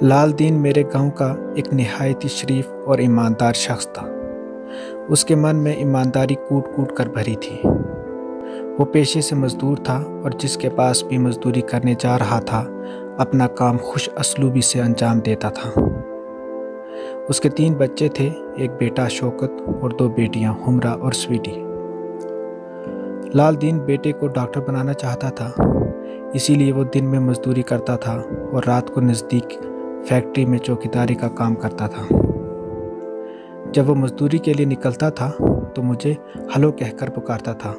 لال دین میرے گاؤں کا ایک نہایت ہی شریف اور ایماندار شخص تھا۔ اس کے من میں ایمانداری کوٹ کوٹ کر بھری تھی۔ وہ پیشے سے مزدور تھا اور جس کے پاس بھی مزدوری کرنے جا رہا تھا اپنا کام خوش اسلوبی سے انجام دیتا تھا۔ اس کے 3 بچے تھے، ایک بیٹا شوکت اور 2 بیٹیاں ہمرا اور سویٹی۔ لال دین بیٹے کو ڈاکٹر بنانا چاہتا تھا، اسی لیے وہ دن میں مزدوری کرتا تھا اور رات کو نزدیک فیکٹری میں چوکیداری کا کام کرتا تھا۔ جب وہ مزدوری کے لیے نکلتا تھا تو مجھے ہلو کہہ کر پکارتا تھا،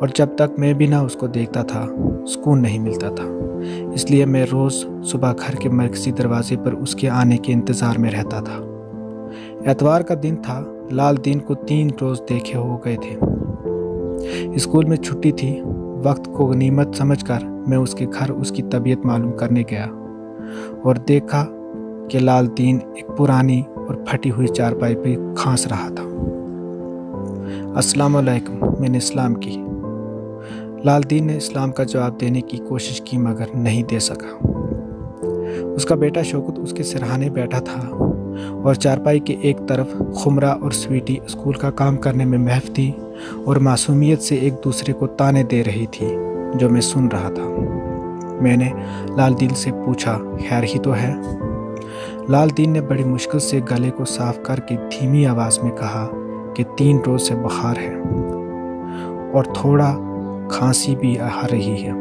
اور جب تک میں بھی نہ اس کو دیکھتا تھا سکون نہیں ملتا تھا۔ اس لیے میں روز صبح گھر کے مرکزی دروازے پر اس کے آنے کے انتظار میں رہتا تھا۔ اتوار کا دن تھا۔ لال دین کو 3 روز دیکھے ہو گئے تھے۔ اسکول میں چھٹی تھی۔ وقت کو غنیمت سمجھ کر میں اس کے گھر اس کی طبیعت معلوم کرنے گیا اور دیکھا کہ لال دین ایک پرانی اور پھٹی ہوئی چارپائی پہ کھانس رہا تھا۔ السلام علیکم، میں نے اسلام کی۔ لال دین نے اسلام کا جواب دینے کی کوشش کی مگر نہیں دے سکا۔ اس کا بیٹا شوکت اس کے سرہانے بیٹھا تھا اور چارپائی کے ایک طرف خمرہ اور سویٹی اسکول کا کام کرنے میں محو تھی اور معصومیت سے ایک دوسرے کو تانے دے رہی تھی جو میں سن رہا تھا۔ میں نے لال دین سے پوچھا، خیر ہی تو ہے؟ لال دین نے بڑی مشکل سے گلے کو صاف کر کے دھیمی آواز میں کہا کہ 3 روز سے بخار ہے اور تھوڑا کھانسی بھی آ رہی ہے۔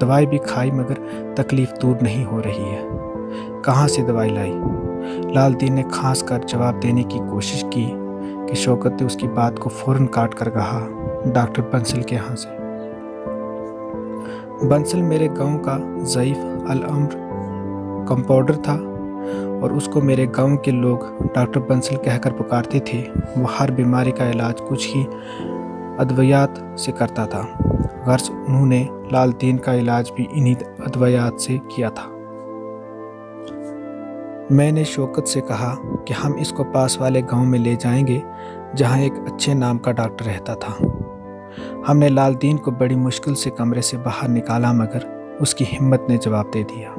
دوائی بھی کھائی مگر تکلیف دور نہیں ہو رہی ہے۔ کہاں سے دوائی لائی؟ لال دین نے کھانس کر جواب دینے کی کوشش کی کہ شوکت نے اس کی بات کو فوراً کاٹ کر کہا، ڈاکٹر بنسل کے ہاں سے۔ بنسل میرے گاؤں کا ضعیف العمر کمپاؤنڈر تھا اور اس کو میرے گاؤں کے لوگ ڈاکٹر بنسل کہہ کر پکارتے تھے۔ وہ ہر بیماری کا علاج کچھ ہی ادویات سے کرتا تھا۔ غرض انہوں نے لال دین کا علاج بھی انہی ادویات سے کیا تھا۔ میں نے شوکت سے کہا کہ ہم اس کو پاس والے گاؤں میں لے جائیں گے جہاں ایک اچھے نام کا ڈاکٹر رہتا تھا۔ ہم نے لال دین کو بڑی مشکل سے کمرے سے باہر نکالا مگر اس کی ہمت نے جواب دے دیا۔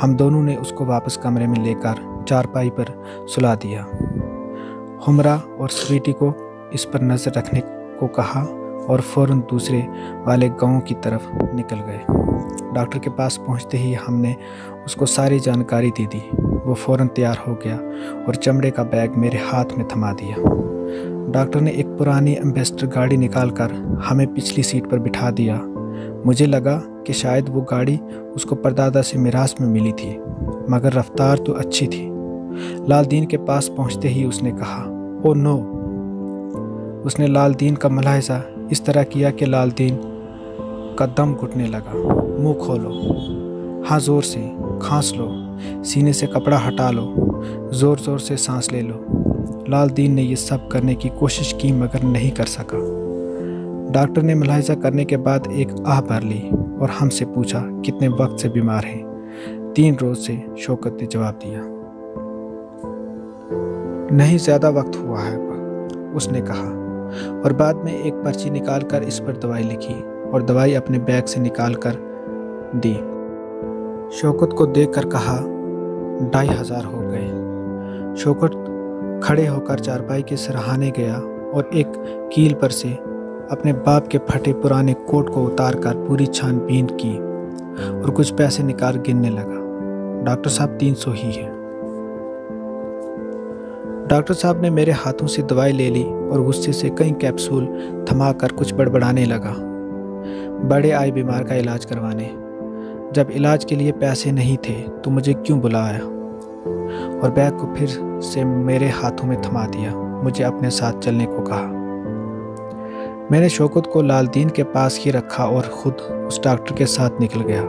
ہم دونوں نے اس کو واپس کمرے میں لے کر چارپائی پر سلا دیا۔ ہمرا اور سویٹی کو اس پر نظر رکھنے کو کہا اور فوراً دوسرے والے گاؤں کی طرف نکل گئے۔ ڈاکٹر کے پاس پہنچتے ہی ہم نے اس کو ساری جانکاری دے دی۔ وہ فوراً تیار ہو گیا اور چمڑے کا بیگ میرے ہاتھ میں تھما دیا۔ ڈاکٹر نے ایک پرانی ایمبیسڈر گاڑی نکال کر ہمیں پچھلی سیٹ پر بٹھا دیا۔ مجھے لگا کہ شاید وہ گاڑی اس کو پردادا سے میراث میں ملی تھی مگر رفتار تو اچھی تھی۔ لال دین کے پاس پہنچتے ہی اس نے کہا، او نو! اس نے لال دین کا ملاحظہ اس طرح کیا کہ لال دین کا دم گھٹنے لگا۔ منہ کھولو، ہاں زور سے کھانس لو، سینے سے کپڑا ہٹا لو، زور زور سے سانس لے لو۔ لال دین نے یہ سب کرنے کی کوشش کی مگر نہیں کر سکا۔ ڈاکٹر نے ملاحظہ کرنے کے بعد ایک آہ بھر لی اور ہم سے پوچھا کتنے وقت سے بیمار ہیں۔ 3 روز سے، شوکت نے جواب دیا۔ نہیں زیادہ وقت ہوا ہے، اس نے کہا، اور بعد میں ایک پرچی نکال کر اس پر دوائی لکھی اور دوائی اپنے بیگ سے نکال کر دی۔ شوکت کو دیکھ کر کہا، 2500 ہو گئے۔ شوکت کھڑے ہو کر چارپائی کے سرہانے گیا اور ایک کیل پر سے اپنے باپ کے پھٹے پرانے کوٹ کو اتار کر پوری چھان بین کی اور کچھ پیسے نکال گننے لگا۔ ڈاکٹر صاحب 300 ہی ہے۔ ڈاکٹر صاحب نے میرے ہاتھوں سے دوائی لے لی اور غصے سے کئی کیپسول تھما کر کچھ بڑبڑانے لگا۔ بڑے آئے بیمار کا علاج کروانے۔ جب علاج کے لیے پیسے نہیں تھے تو مجھے کیوں بلایا اور بیگ کو پھر سے میرے ہاتھوں میں تھما دیا۔ مجھے اپنے ساتھ چلنے کو کہا۔ میں نے شوکت کو لال دین کے پاس ہی رکھا اور خود اس ڈاکٹر کے ساتھ نکل گیا۔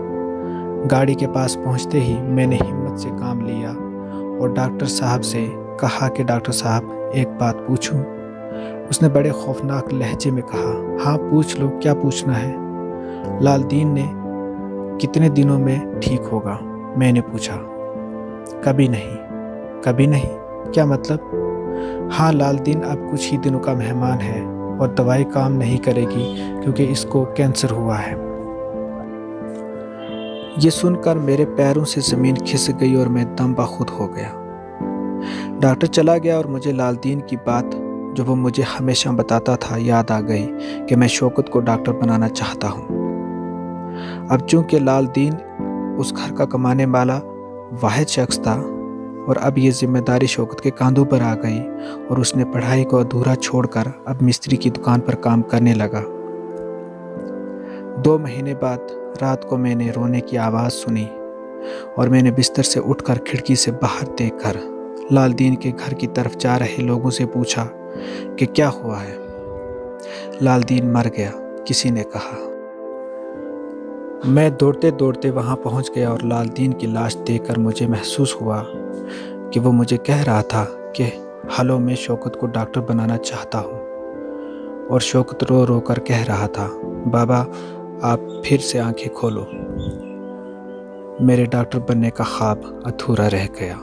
گاڑی کے پاس پہنچتے ہی میں نے ہمت سے کام لیا اور ڈاکٹر صاحب سے کہا کہ ڈاکٹر صاحب ایک بات پوچھوں؟ اس نے بڑے خوفناک لہجے میں کہا، ہاں پوچھ لو، کیا پوچھنا ہے؟ لال دین نے کتنے دنوں میں ٹھیک ہوگا؟ میں نے پوچھا۔ کبھی نہیں۔ کبھی نہیں؟ کیا مطلب؟ ہاں، لال دین اب کچھ ہی دنوں کا مہمان ہے اور دوائی کام نہیں کرے گی کیونکہ اس کو کینسر ہوا ہے۔ یہ سن کر میرے پیروں سے زمین کھسک گئی اور میں دم بخود ہو گیا۔ ڈاکٹر چلا گیا اور مجھے لال دین کی بات جو وہ مجھے ہمیشہ بتاتا تھا یاد آ گئی کہ میں شوکت کو ڈاکٹر بنانا چاہتا ہوں۔ اب چونکہ لال دین اس گھر کا کمانے والا واحد شخص تھا اور اب یہ ذمہ داری شوکت کے کاندھوں پر آ گئی اور اس نے پڑھائی کو ادھورا چھوڑ کر اب مستری کی دکان پر کام کرنے لگا۔ 2 مہینے بعد رات کو میں نے رونے کی آواز سنی اور میں نے بستر سے اٹھ کر کھڑکی سے باہر دیکھ کر لال دین کے گھر کی طرف جا رہے لوگوں سے پوچھا کہ کیا ہوا ہے۔ لال دین مر گیا، کسی نے کہا۔ میں دوڑتے دوڑتے وہاں پہنچ گیا اور لال دین کی لاش دیکھ کر مجھے محسوس ہوا کہ وہ مجھے کہہ رہا تھا کہ ہلو میں شوکت کو ڈاکٹر بنانا چاہتا ہوں، اور شوکت رو رو کر کہہ رہا تھا بابا آپ پھر سے آنکھیں کھولو۔ میرے ڈاکٹر بننے کا خواب ادھورا رہ گیا۔